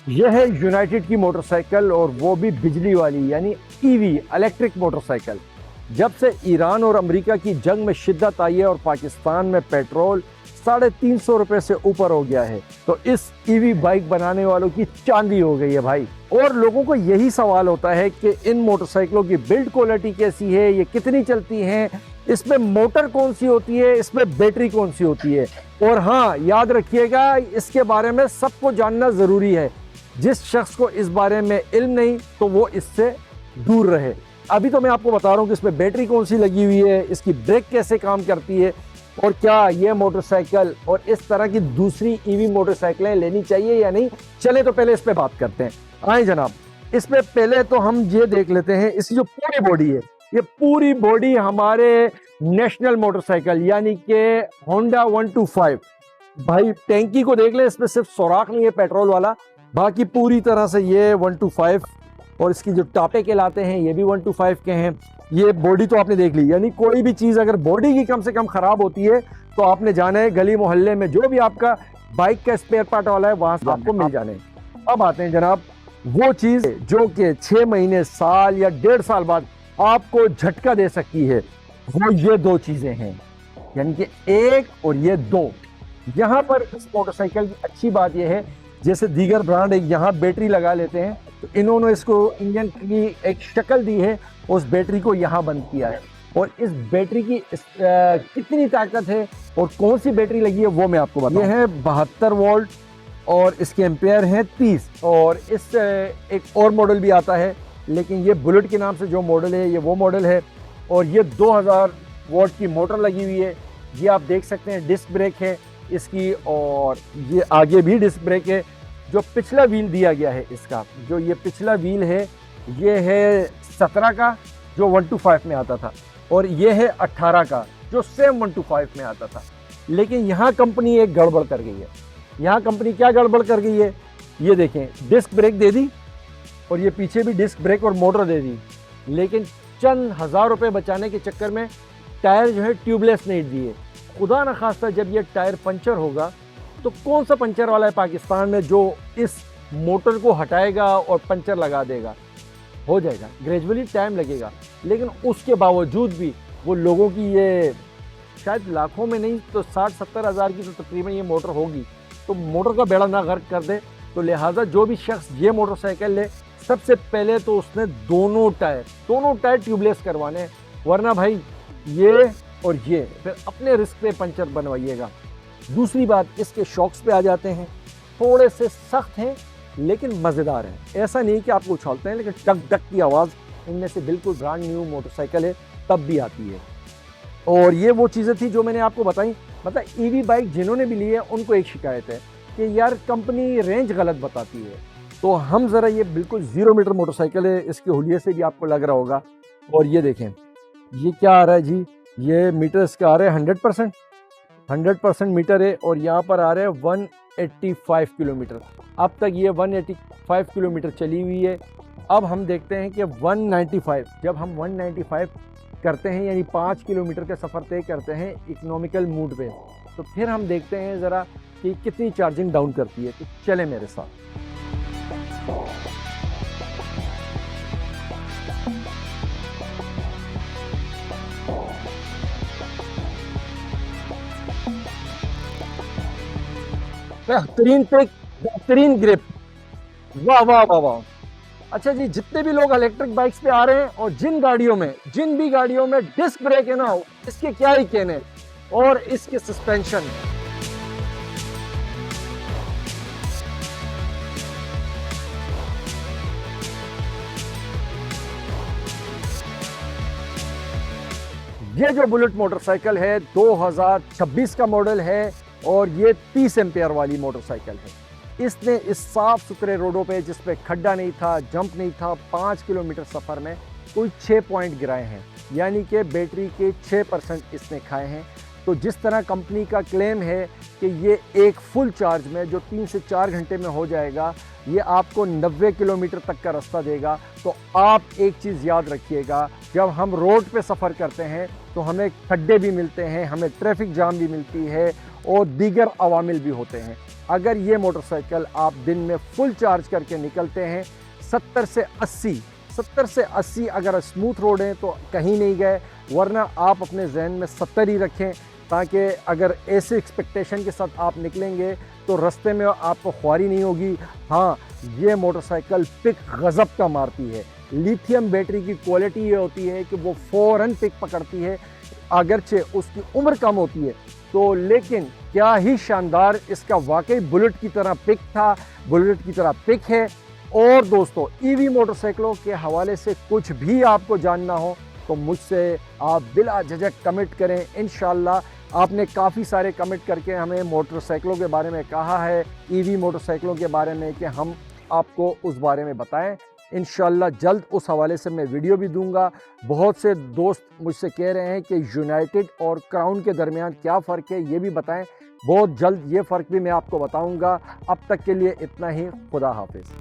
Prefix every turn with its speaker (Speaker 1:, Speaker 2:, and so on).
Speaker 1: यह है यूनाइटेड की मोटरसाइकिल, और वो भी बिजली वाली, यानी ईवी इलेक्ट्रिक मोटरसाइकिल। जब से ईरान और अमेरिका की जंग में शिद्दत आई है और पाकिस्तान में पेट्रोल 350 रुपए से ऊपर हो गया है, तो इस ईवी बाइक बनाने वालों की चांदी हो गई है भाई। और लोगों को यही सवाल होता है कि इन मोटरसाइकिलों की बिल्ड क्वालिटी कैसी है, ये कितनी चलती हैं, इसमें मोटर कौन सी होती है, इसमें बैटरी कौन सी होती है। और हाँ, याद रखिएगा, इसके बारे में सबको जानना जरूरी है। जिस शख्स को इस बारे में इल्म नहीं, तो वो इससे दूर रहे। अभी तो मैं आपको बता रहा हूँ कि इसमें बैटरी कौन सी लगी हुई है, इसकी ब्रेक कैसे काम करती है, और क्या ये मोटरसाइकिल और इस तरह की दूसरी ईवी मोटरसाइकिलें लेनी चाहिए या नहीं। चले तो पहले इस पे बात करते हैं। आए जनाब, इसमें पहले तो हम ये देख लेते हैं, इसकी जो पूरी बॉडी है, ये पूरी बॉडी हमारे नेशनल मोटरसाइकिल यानी कि होंडा 125। भाई टैंकी को देख ले, इसमें सिर्फ सुराख नहीं है पेट्रोल वाला, बाकी पूरी तरह से ये 125। और इसकी जो टापे कहलाते हैं ये भी 125 के हैं। ये बॉडी तो आपने देख ली, यानी कोई भी चीज़ अगर बॉडी की कम से कम खराब होती है तो आपने जाना है गली मोहल्ले में जो भी आपका बाइक का स्पेयर पार्ट वाला है वहां से आपको मिल जाने। अब आते हैं जनाब वो चीज़ जो कि 6 महीने, साल या 1.5 साल बाद आपको झटका दे सकती है, वो ये दो चीज़ें हैं, यानी कि एक और ये दो। यहाँ पर इस मोटरसाइकिल की अच्छी बात यह है, जैसे दीगर ब्रांड एक यहाँ बैटरी लगा लेते हैं, तो इन्होंने इसको इंजन की एक शक्ल दी है, उस बैटरी को यहाँ बंद किया है। और इस बैटरी की कितनी ताकत है और कौन सी बैटरी लगी है वो मैं आपको बताऊं। ये है 72 वोल्ट और इसके एम्पेयर हैं 30। और इस एक और मॉडल भी आता है, लेकिन ये बुलेट के नाम से जो मॉडल है ये वो मॉडल है। और ये 2000 वोल्ट की मोटर लगी हुई है। ये आप देख सकते हैं डिस्क ब्रेक है इसकी, और ये आगे भी डिस्क ब्रेक है। जो पिछला व्हील दिया गया है इसका, जो ये पिछला व्हील है ये है 17 का जो 125 में आता था, और ये है 18 का जो सेम 125 में आता था। लेकिन यहाँ कंपनी एक गड़बड़ कर गई है। यहाँ कंपनी क्या गड़बड़ कर गई है, ये देखें, डिस्क ब्रेक दे दी और ये पीछे भी डिस्क ब्रेक और मोटर दे दी, लेकिन चंद हज़ार रुपए बचाने के चक्कर में टायर जो है ट्यूबलेस नहीं दिए। खुदा न खास्ता जब ये टायर पंचर होगा तो कौन सा पंचर वाला है पाकिस्तान में जो इस मोटर को हटाएगा और पंचर लगा देगा। हो जाएगा, ग्रेजुअली टाइम लगेगा, लेकिन उसके बावजूद भी वो लोगों की ये शायद लाखों में नहीं तो 60-70 हज़ार की तो तकरीबन ये मोटर होगी, तो मोटर का बेड़ा ना गर्क कर दे। तो लिहाजा जो भी शख्स ये मोटरसाइकिल ले, सबसे पहले तो उसने दोनों टायर ट्यूबलेस करवाने हैं, वरना भाई ये और ये फिर अपने रिस्क पे पंचर बनवाइएगा। दूसरी बात, इसके शॉक्स पे आ जाते हैं, थोड़े से सख्त हैं लेकिन मज़ेदार हैं। ऐसा नहीं कि आपको उछालते हैं, लेकिन टक टक की आवाज़ इनमें से बिल्कुल ब्रांड न्यू मोटरसाइकिल है तब भी आती है। और ये वो चीज़ें थी जो मैंने आपको बताई। मतलब ईवी बाइक जिन्होंने भी ली है उनको एक शिकायत है कि यार कंपनी रेंज गलत बताती है। तो हम ज़रा, ये बिल्कुल 0 मीटर मोटरसाइकिल है, इसके हुलिये से भी आपको लग रहा होगा। और ये देखें, ये क्या आ रहा है जी, ये मीटर इसका आ रहा है 100% मीटर है, और यहाँ पर आ रहा है 185 किलोमीटर। अब तक ये 185 किलोमीटर चली हुई है। अब हम देखते हैं कि 195, जब हम 195 करते हैं यानी 5 किलोमीटर का सफ़र तय करते हैं इकोनॉमिकल मूड पे, तो फिर हम देखते हैं ज़रा कि कितनी चार्जिंग डाउन करती है। तो चले मेरे साथ। बेहतरीन ग्रिप, वाह वाह वाह वाह। अच्छा जी, जितने भी लोग इलेक्ट्रिक बाइक्स पे आ रहे हैं और जिन भी गाड़ियों में डिस्क ब्रेक है ना, इसके क्या ही कहने। और इसके सस्पेंशन, ये जो बुलेट मोटरसाइकिल है 2026 का मॉडल है, और ये 30 एम्पेयर वाली मोटरसाइकिल है। इसने इस साफ सुथरे रोडों पे, जिस पे खड्डा नहीं था, जंप नहीं था, 5 किलोमीटर सफ़र में कोई 6 पॉइंट गिराए हैं, यानी कि बैटरी के 6% इसने खाए हैं। तो जिस तरह कंपनी का क्लेम है कि ये एक फुल चार्ज में जो 3 से 4 घंटे में हो जाएगा, ये आपको 90 किलोमीटर तक का रास्ता देगा। तो आप एक चीज़ याद रखिएगा, जब हम रोड पे सफ़र करते हैं तो हमें खड्डे भी मिलते हैं, हमें ट्रैफिक जाम भी मिलती है और दीगर अवामिल भी होते हैं। अगर ये मोटरसाइकिल आप दिन में फुल चार्ज करके निकलते हैं 70 से 80 अगर स्मूथ रोड है तो कहीं नहीं गए, वरना आप अपने जहन में 70 ही रखें, ताकि अगर ऐसे एक्सपेक्टेशन के साथ आप निकलेंगे तो रास्ते में आपको ख्वारी नहीं होगी। हाँ, ये मोटरसाइकिल पिक गज़ब का मारती है। लिथियम बैटरी की क्वालिटी ये होती है कि वो फ़ौरन पिक पकड़ती है, अगरचे उसकी उम्र कम होती है तो, लेकिन क्या ही शानदार इसका वाकई बुलेट की तरह पिक था, बुलेट की तरह पिक है। और दोस्तों, ईवी मोटरसाइकिलों के हवाले से कुछ भी आपको जानना हो तो मुझसे आप बिला झिझक कमेंट करें। इंशाल्लाह आपने काफ़ी सारे कमेंट करके हमें मोटरसाइकिलों के बारे में कहा है, ईवी मोटरसाइकिलों के बारे में, कि हम आपको उस बारे में बताएं। इंशाल्लाह जल्द उस हवाले से मैं वीडियो भी दूंगा। बहुत से दोस्त मुझसे कह रहे हैं कि यूनाइटेड और क्राउन के दरमियान क्या फ़र्क है, ये भी बताएं। बहुत जल्द ये फ़र्क भी मैं आपको बताऊंगा। अब तक के लिए इतना ही। खुदा हाफिज़।